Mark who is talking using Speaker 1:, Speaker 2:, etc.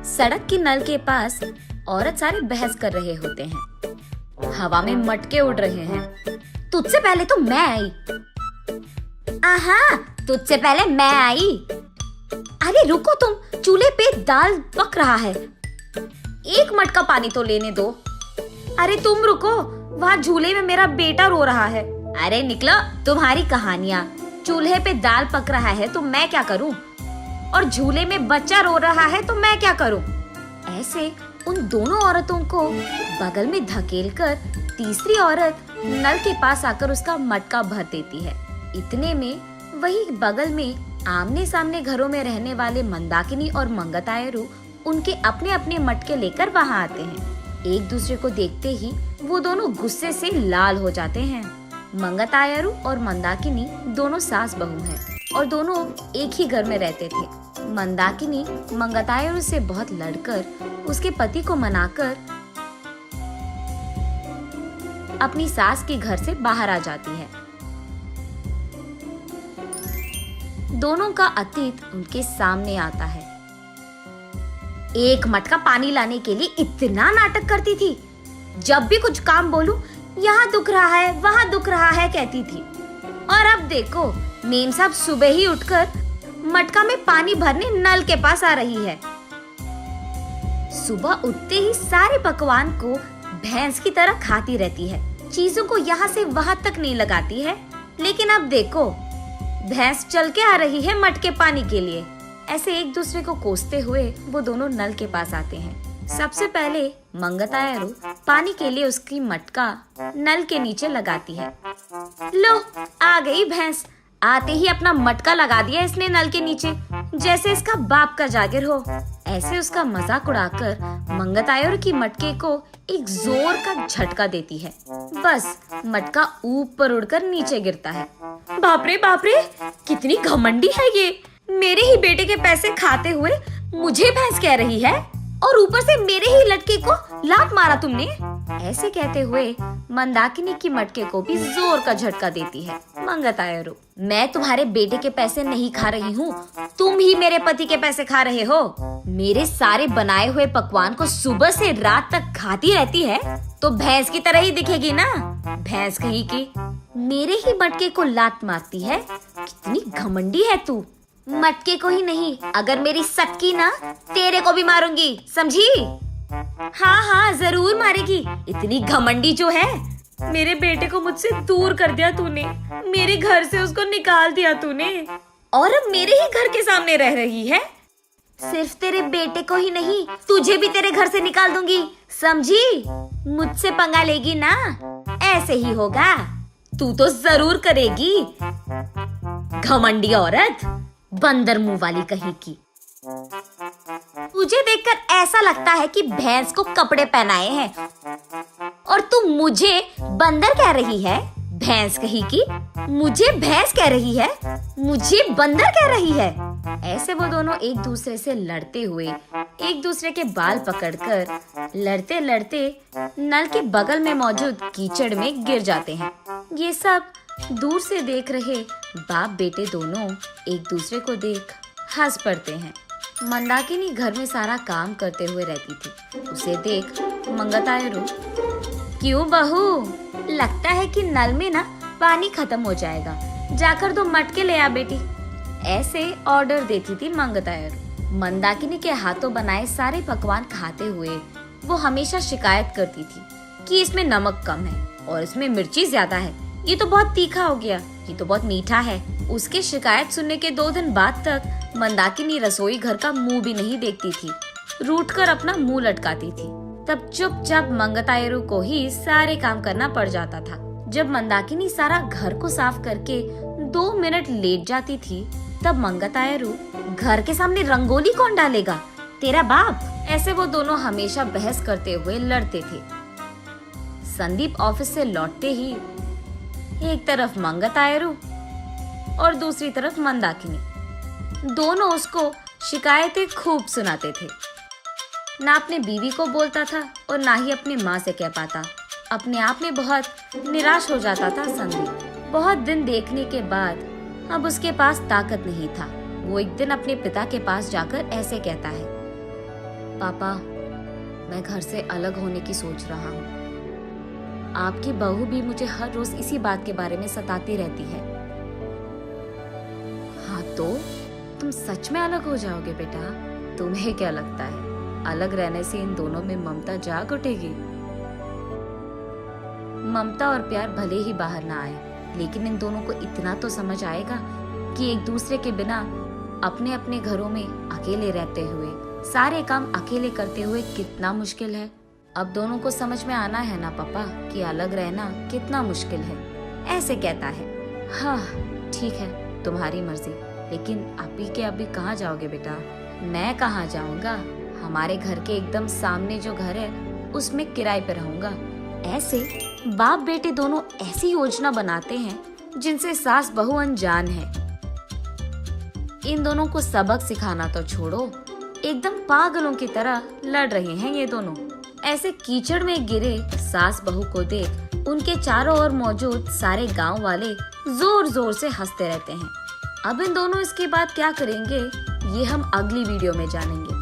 Speaker 1: सड़क की नल के पास औरत सारे बहस कर रहे होते हैं। हवा में मटके उड़ रहे हैं। तुझसे पहले तो मैं आई। आहा, तुझसे पहले मैं आई। अरे रुको तुम, चूल्हे पे दाल पक रहा है, एक मटका पानी तो लेने दो। अरे तुम रुको, वहाँ झूले में मेरा बेटा रो रहा है। अरे निकलो, तुम्हारी कहानियाँ। चूल्हे पे दाल पक रहा है तो मैं क्या करूँ, और झूले में बच्चा रो रहा है तो मैं क्या करूँ। ऐसे उन दोनों औरतों को बगल में धकेलकर तीसरी औरत नल के पास आकर उसका मटका भर देती है। इतने में वही बगल में आमने सामने घरों में रहने वाले मंदाकिनी और मंगतायरू उनके अपने अपने मटके लेकर वहाँ आते हैं। एक दूसरे को देखते ही वो दोनों गुस्से से लाल हो जाते हैं। मंगतायरू और मंदाकिनी दोनों सास बहू हैं और दोनों एक ही घर में रहते थे। मंदाकिनी मंगतायरू से बहुत लड़कर उसके पति को मनाकर अपनी सास के घर से बाहर आ जाती है। दोनों का अतीत उनके सामने आता है। एक मटका पानी लाने के लिए इतना नाटक करती थी। जब भी कुछ काम बोलूं, यहाँ दुख रहा है, वहाँ दुख रहा है कहती थी। और अब देखो, मेम साहब सुबह ही उठकर मटका में पानी भरने नल के पास आ रही है। सुबह उठते ही सारे पकवान को भैंस की तरह खाती रहती है, चीजों को यहाँ से वहाँ तक नहीं लगाती है। लेकिन अब देखो, भैंस चल के आ रही है मटके पानी के लिए। ऐसे एक दूसरे को कोसते हुए वो दोनों नल के पास आते हैं। सबसे पहले मंगतायरू पानी के लिए उसकी मटका नल के नीचे लगाती है। लो, आ गई भैंस। आते ही अपना मटका लगा दिया इसने नल के नीचे, जैसे इसका बाप का जागिर हो। ऐसे उसका मजाक उड़ाकर मंगतायरू की मटके को एक जोर का झटका देती है। बस मटका ऊपर उड़कर नीचे गिरता है। बाप रे, कितनी घमंडी है ये। मेरे ही बेटे के पैसे खाते हुए मुझे भैंस कह रही है, और ऊपर से मेरे ही लटके को लात मारा तुमने। ऐसे कहते हुए मंदाकिनी की मटके को भी जोर का झटका देती है मंगतायरू। मैं तुम्हारे बेटे के पैसे नहीं खा रही हूँ, तुम ही मेरे पति के पैसे खा रहे हो। मेरे सारे बनाए हुए पकवान को सुबह से रात तक खाती रहती है तो भैंस की तरह ही दिखेगी ना। भैंस कहीं की मेरे ही मटके को लात मारती है। कितनी घमंडी है तू। मटके को ही नहीं, अगर मेरी सटकी ना, तेरे को भी मारूंगी, समझी? हाँ, जरूर मारेगी। इतनी घमंडी जो है। मेरे बेटे को मुझसे दूर कर दिया तूने, मेरे घर से उसको निकाल दिया तूने, और अब मेरे ही घर के सामने रह रही है। सिर्फ तेरे बेटे को ही नहीं, तुझे भी तेरे घर से निकाल दूंगी, समझी? मुझसे पंगा लेगी ना, ऐसे ही होगा। तू तो जरूर करेगी, घमंडी औरत, बंदर मुंह वाली कहीं की। तुझे देखकर ऐसा लगता है कि भैंस को कपड़े पहनाए हैं, और तू मुझे बंदर कह रही है। भैंस कहीं की मुझे भैंस कह रही है, मुझे बंदर कह रही है। ऐसे वो दोनों एक दूसरे से लड़ते हुए एक दूसरे के बाल पकड़कर लड़ते लड़ते नल के बगल में मौजूद कीचड़ में गिर जाते हैं। ये सब दूर से देख रहे बाप बेटे दोनों एक दूसरे को देख हंस पड़ते हैं। मंदाकिनी घर में सारा काम करते हुए रहती थी। उसे देख मंगतायरू, क्यों बहू, लगता है कि नल में ना पानी खत्म हो जाएगा, जाकर 2 मटके ले आ बेटी। ऐसे ऑर्डर देती थी मंगतायरू। मंदाकिनी के हाथों बनाए सारे पकवान खाते हुए वो हमेशा शिकायत करती थी कि इसमें नमक कम है और इसमें मिर्ची ज्यादा है, ये तो बहुत तीखा हो गया, ये तो बहुत मीठा है। उसके शिकायत सुनने के 2 दिन बाद तक मंदाकिनी रसोई घर का मुंह भी नहीं देखती थी, रूठकर अपना मुंह लटकाती थी। तब चुपचाप मंगतायरू को ही सारे काम करना पड़ जाता था। जब मंदाकिनी सारा घर को साफ करके 2 मिनट लेट जाती थी, तब मंगतायरू, घर के सामने रंगोली कौन डालेगा, तेरा बाप। ऐसे वो दोनों हमेशा बहस करते हुए लड़ते थे। संदीप ऑफिस से लौटते ही एक तरफ मंगतायरू और दूसरी तरफ मंदाकिनी, दोनों उसको शिकायतें खूब सुनाते थे। ना अपने बीवी को बोलता था और ना ही अपनी माँ से कह पाता। अपने आप में बहुत निराश हो जाता था संदीप। बहुत दिन देखने के बाद अब उसके पास ताकत नहीं था। वो एक दिन अपने पिता के पास जाकर ऐसे कहता है, पापा, मैं घर से अलग होने की सोच रहा हूँ। आपकी बहू भी मुझे हर रोज इसी बात के बारे में सताती रहती है। हाँ तो तुम सच में अलग हो जाओगे बेटा? तुम्हें क्या लगता है अलग रहने से इन दोनों में ममता जाग उठेगी? ममता और प्यार भले ही बाहर ना आए, लेकिन इन दोनों को इतना तो समझ आएगा कि एक दूसरे के बिना अपने अपने घरों में अकेले रहते हुए, सारे काम अकेले करते हुए कितना मुश्किल है। अब दोनों को समझ में आना है ना पापा कि अलग रहना कितना मुश्किल है। ऐसे कहता है। हाँ ठीक है, तुम्हारी मर्जी, लेकिन अभी के अभी कहाँ जाओगे बेटा? मैं कहाँ जाऊंगा, हमारे घर के एकदम सामने जो घर है उसमें किराए पे रहूंगा। ऐसे बाप बेटे दोनों ऐसी योजना बनाते हैं जिनसे सास बहू अनजान है। इन दोनों को सबक सिखाना तो छोड़ो, एकदम पागलों की तरह लड़ रहे हैं ये दोनों। ऐसे कीचड़ में गिरे सास बहू को देख उनके चारों ओर मौजूद सारे गांव वाले जोर जोर से हंसते रहते हैं। अब इन दोनों इसके बाद क्या करेंगे ये हम अगली वीडियो में जानेंगे।